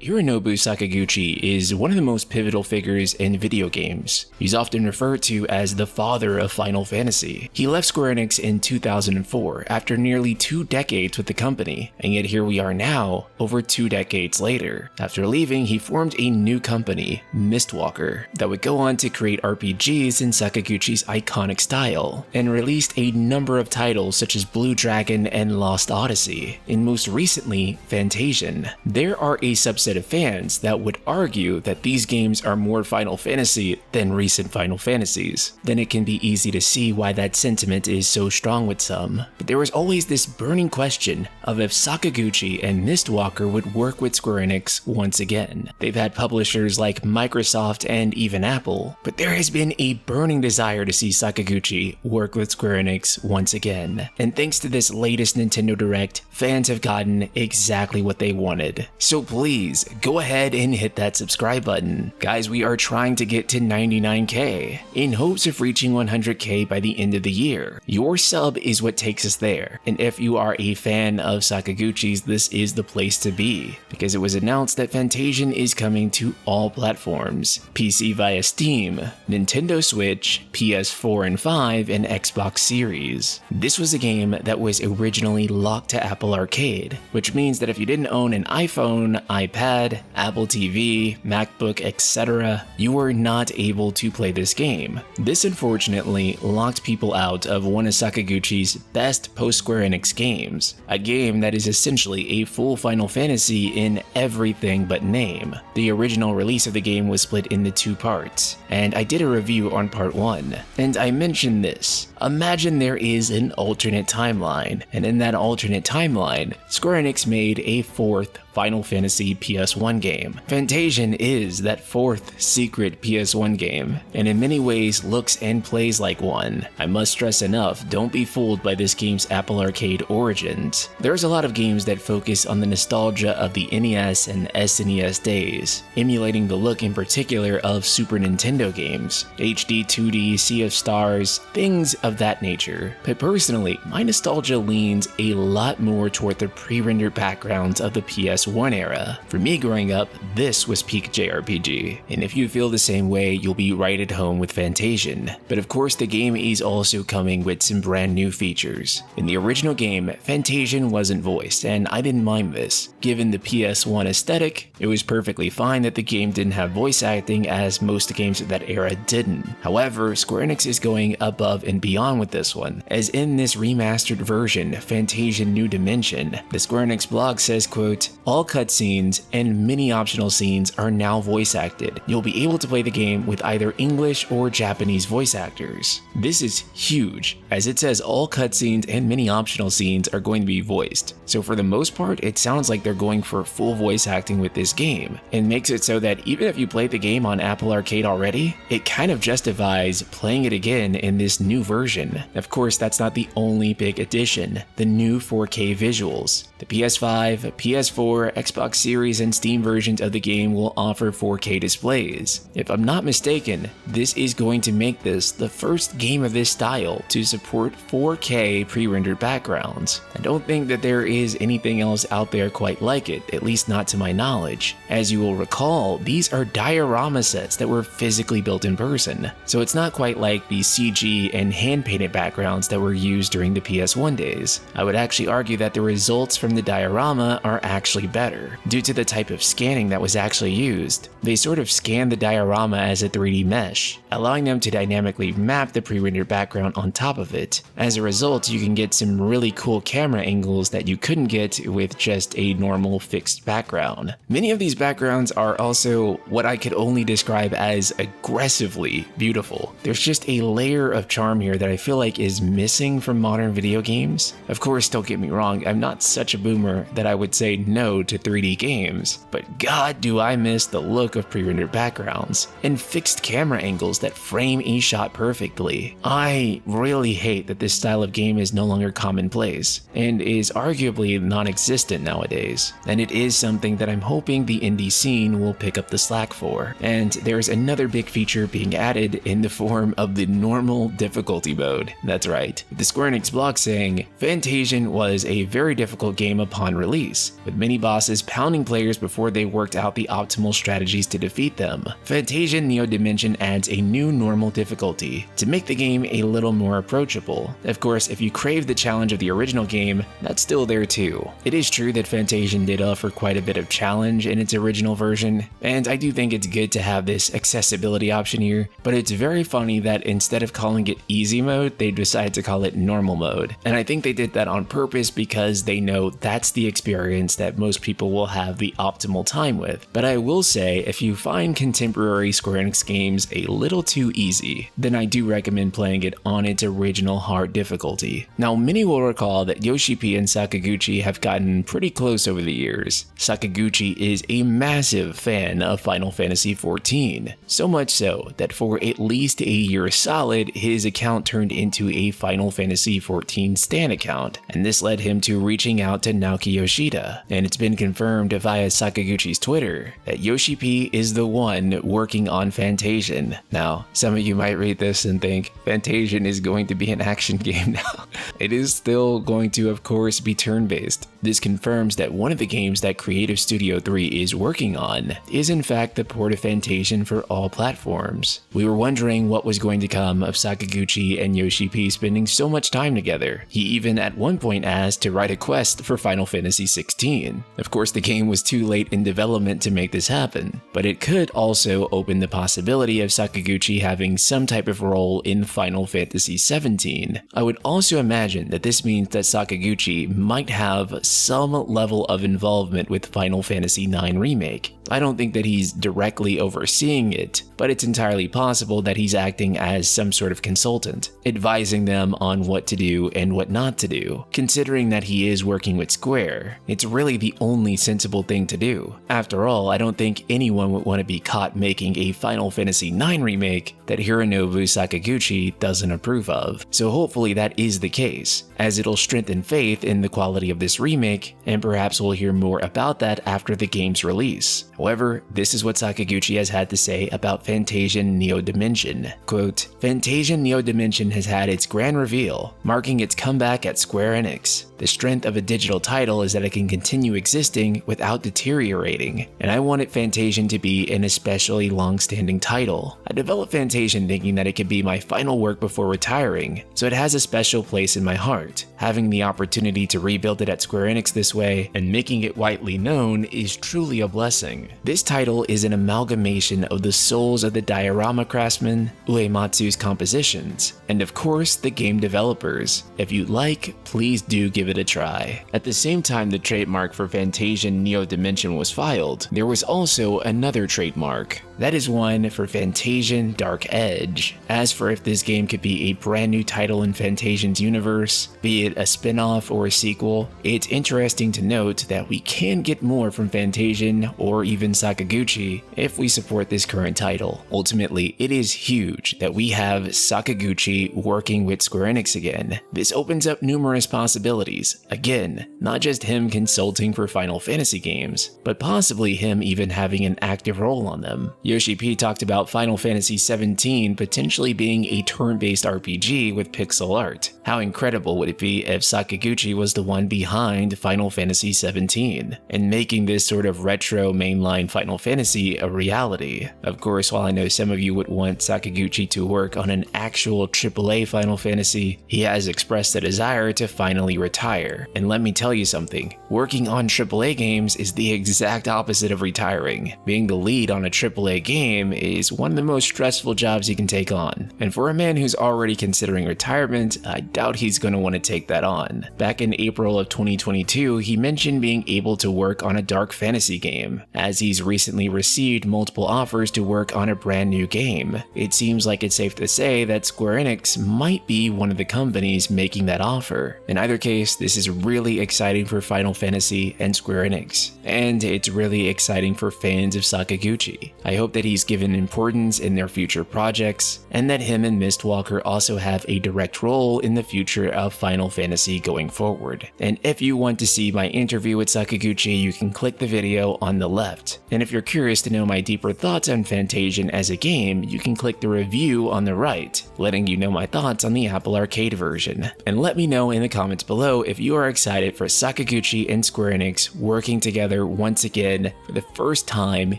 Hironobu Sakaguchi is one of the most pivotal figures in video games. He's often referred to as the father of Final Fantasy. He left Square Enix in 2004 after nearly 2 decades with the company, and yet here we are now, over 2 decades later. After leaving, he formed a new company, Mistwalker, that would go on to create RPGs in Sakaguchi's iconic style, and released a number of titles such as Blue Dragon and Lost Odyssey, and most recently, Fantasian. There are a subset of fans that would argue that these games are more Final Fantasy than recent Final Fantasies. Then it can be easy to see why that sentiment is so strong with some. But there was always this burning question of if Sakaguchi and Mistwalker would work with Square Enix once again. They've had publishers like Microsoft and even Apple, but there has been a burning desire to see Sakaguchi work with Square Enix once again. And thanks to this latest Nintendo Direct, fans have gotten exactly what they wanted. So please, go ahead and hit that subscribe button. Guys, we are trying to get to 99k, in hopes of reaching 100k by the end of the year. Your sub is what takes us there, and if you are a fan of Sakaguchi's, this is the place to be, because it was announced that Fantasian is coming to all platforms. PC via Steam, Nintendo Switch, PS4 and 5, and Xbox Series. This was a game that was originally locked to Apple Arcade, which means that if you didn't own an iPhone, iPad, Apple TV, MacBook, etc., you were not able to play this game. This unfortunately locked people out of one of Sakaguchi's best post-Square Enix games, a game that is essentially a full Final Fantasy in everything but name. The original release of the game was split into 2 parts, and I did a review on part 1, and I mentioned this. Imagine there is an alternate timeline, and in that alternate timeline, Square Enix made a 4th Final Fantasy PS1 game. Fantasian is that 4th secret PS1 game, and in many ways looks and plays like one. I must stress enough, don't be fooled by this game's Apple Arcade origins. There's a lot of games that focus on the nostalgia of the NES and SNES days, emulating the look in particular of Super Nintendo games, HD 2D, Sea of Stars, things of that nature. But personally, my nostalgia leans a lot more toward the pre-rendered backgrounds of the PS1 era. For me growing up, this was peak JRPG, and if you feel the same way, you'll be right at home with Fantasian. But of course, the game is also coming with some brand new features. In the original game, Fantasian wasn't voiced, and I didn't mind this. Given the PS1 aesthetic, it was perfectly fine that the game didn't have voice acting, as most games of that era didn't. However, Square Enix is going above and beyond with this one, as in this remastered version, Fantasian New Dimension, the Square Enix blog says, quote, "All cutscenes and many optional scenes are now voice acted. You'll be able to play the game with either English or Japanese voice actors." This is huge, as it says all cutscenes and many optional scenes are going to be voiced. So for the most part, it sounds like they're going for full voice acting with this game, and makes it so that even if you played the game on Apple Arcade already, it kind of justifies playing it again in this new version. Of course, that's not the only big addition, the new 4K visuals. The PS5, PS4, Xbox Series, and Steam versions of the game will offer 4K displays. If I'm not mistaken, this is going to make this the first game of this style to support 4K pre-rendered backgrounds. I don't think that there is anything else out there quite like it, at least not to my knowledge. As you will recall, these are diorama sets that were physically built in person, so it's not quite like the CG and hand-painted backgrounds that were used during the PS1 days. I would actually argue that the results from the diorama are actually better, due to the type of scanning that was actually used. They sort of scan the diorama as a 3D mesh, allowing them to dynamically map the pre-rendered background on top of it. As a result, you can get some really cool camera angles that you couldn't get with just a normal fixed background. Many of these backgrounds are also what I could only describe as aggressively beautiful. There's just a layer of charm here that I feel like is missing from modern video games. Of course, don't get me wrong, I'm not such a boomer that I would say no to 3D games, but god do I miss the look of pre-rendered backgrounds and fixed camera angles that frame a shot perfectly. I really hate that this style of game is no longer commonplace and is arguably non-existent nowadays, and it is something that I'm hoping the indie scene will pick up the slack for. And there's another big feature being added in the form of the normal difficulty mode. That's right, the Square Enix blog saying, "Fantasian was a very difficult game upon release, with many bosses pounding players before they worked out the optimal strategies to defeat them. Fantasian Neo Dimension adds a new normal difficulty to make the game a little more approachable. Of course, if you crave the challenge of the original game, that's still there too. It is true that Fantasian did offer quite a bit of challenge in its original version, and I do think it's good to have this accessibility option here, but it's very funny that instead of calling it easy mode, they decided to call it normal mode. And I think they did that on purpose because they know that's the experience that most people will have the optimal time with. But I will say, if you find contemporary Square Enix games a little too easy, then I do recommend playing it on its original hard difficulty. Now, many will recall that Yoshi P and Sakaguchi have gotten pretty close over the years. Sakaguchi is a massive fan of Final Fantasy XIV, so much so that for at least a year solid, his account turned into a Final Fantasy XIV stan account, and this led him to reaching out to Naoki Yoshida, and it's been confirmed via Sakaguchi's Twitter that Yoshi P is the one working on Fantasian. Now, some of you might read this and think Fantasian is going to be an action game now. It is still going to, of course, be turn-based. This confirms that one of the games that Creative Studio 3 is working on is in fact the port of Fantasian for all platforms. We were wondering what was going to come of Sakaguchi and Yoshi P spending so much time together. He even at one point asked to write a quest for Final Fantasy XVI. Of course, the game was too late in development to make this happen, but it could also open the possibility of Sakaguchi having some type of role in Final Fantasy XVII. I would also imagine that this means that Sakaguchi might have some level of involvement with Final Fantasy IX Remake. I don't think that he's directly overseeing it, but it's entirely possible that he's acting as some sort of consultant, advising them on what to do and what not to do. Considering that he is working with Square, it's really the only sensible thing to do. After all, I don't think anyone would want to be caught making a Final Fantasy IX remake that Hironobu Sakaguchi doesn't approve of. So hopefully that is the case, as it'll strengthen faith in the quality of this remake, and perhaps we'll hear more about that after the game's release. However, this is what Sakaguchi has had to say about Fantasian Neo Dimension. Quote, "Fantasian Neo Dimension has had its grand reveal, marking its comeback at Square Enix. The strength of a digital title is that it can continue existing without deteriorating, and I wanted Fantasian to be an especially long-standing title. I developed Fantasian thinking that it could be my final work before retiring, so it has a special place in my heart. Having the opportunity to rebuild it at Square Enix this way and making it widely known is truly a blessing. This title is an amalgamation of the souls of the diorama craftsman, Uematsu's compositions, and of course the game developers. If you'd like, please do give it a try." At the same time the trademark for Fantasian Neo Dimension was filed, there was also another trademark. That is one for Fantasian Dark Edge. As for if this game could be a brand new title in Fantasian's universe, be it a spin-off or a sequel, it's interesting to note that we can get more from Fantasian or even Sakaguchi if we support this current title. Ultimately, it is huge that we have Sakaguchi working with Square Enix again. This opens up numerous possibilities. Again, not just him consulting for Final Fantasy games, but possibly him even having an active role on them. Yoshi P talked about Final Fantasy XVII potentially being a turn-based RPG with pixel art. How incredible would it be if Sakaguchi was the one behind Final Fantasy XVII and making this sort of retro mainline Final Fantasy a reality? Of course, while I know some of you would want Sakaguchi to work on an actual AAA Final Fantasy, he has expressed a desire to finally retire. And let me tell you something, working on AAA games is the exact opposite of retiring. Being the lead on a AAA game is one of the most stressful jobs you can take on. And for a man who's already considering retirement, I doubt he's going to want to take that on. Back in April of 2022, he mentioned being able to work on a dark fantasy game, as he's recently received multiple offers to work on a brand new game. It seems like it's safe to say that Square Enix might be one of the companies making that offer. In either case, this is really exciting for Final Fantasy and Square Enix, and it's really exciting for fans of Sakaguchi. I hope that he's given importance in their future projects, and that him and Mistwalker also have a direct role in the future of Final Final Fantasy going forward. And if you want to see my interview with Sakaguchi, you can click the video on the left. And if you're curious to know my deeper thoughts on Fantasian as a game, you can click the review on the right, letting you know my thoughts on the Apple Arcade version. And let me know in the comments below if you are excited for Sakaguchi and Square Enix working together once again for the first time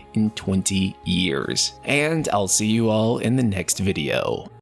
in 20 years. And I'll see you all in the next video.